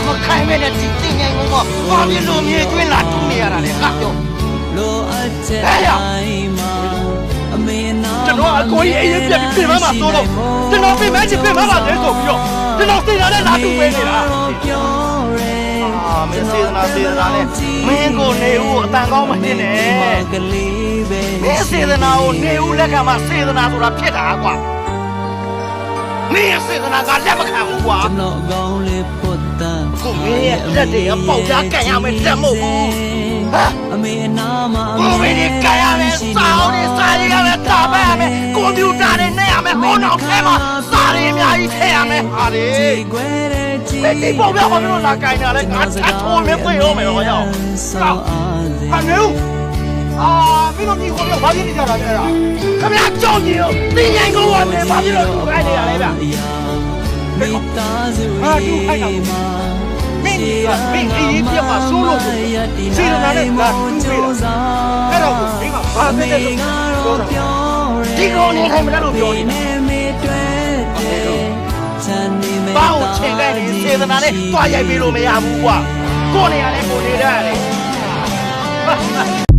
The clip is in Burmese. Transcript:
မခိုင်မဲ့တဲ့ဒီတင်ငိုင်းကုန်းကဘာဖြစ်လို့မြေကျွင်းလာတူးနေရတာလဲငါပြောလိုအပ်ချက်တိုင်းမှာအမေနာကျွန်တော်အကိုကြီးအေးအေးပြပြပြင်မမှာစိုးလို့ကျွန်တော်ပြင်မချင်ပြင်မမှာလဲဆိုပြီးတော့ကျွန်တော်သိတာနဲ့လာတူးပေးနေတာမင်းစေတနာနဲ့မင်းကိုနေဦးအတန်ကောင်းမဖြစ်နဲ့မင်းစေတနာကိုနေဦးလက်ခံမှစေတနာဆိုတာဖြစ်တာကွာမင်းစေတနာကလက်မခံဘူးကွာကိုမင်းရဲ့လက်တွေအပေါက်ကြားကန်ရမယ်တက်မို့ဘူးဟာအမေနာမကိုမင်းတွေကန်ရမယ်စာအုပ်တွေစာရေးရမယ်တာပတ်ရမယ်ကွန်ပျူတာတွေနဲ့ရမယ်ဟောနောက်ထဲမှာစာတွေအများကြီးထည့်ရမယ်ဟာလေမင်းဒီပေါက်ပြဘာလို့လာကန်ရလဲငါချတ်ထိုးမင်းပြေရောမယ်ဟောရောက်ဟာနေဦးမင်းတို့ဒီခေါ်ပြဘာဖြစ်နေကြတာလဲအဲ့ဒါခင်ဗျာကြောက်ကြည့်ရောတင်ញိုင်ကောဝါမယ်ဘာဖြစ်လို့သူခိုင်းနေရလဲဗျဟာသူခိုင်းတာမင်းအေးပြမှာစိုးလို့စီရနာနဲ့ငါတူးပေးတာအဲ့တော့မင်းကဘာဖြစ်လဲဆိုတော့ဒီကောင်နေခိုင်းမလားလို့ပြောနေတာဘာကိုချိန်ခိုင်းနေစေတနာနဲ့တွားရိုက်ပေးလို့မရဘူးကွာကိုနေရလဲကိုနေရတယ်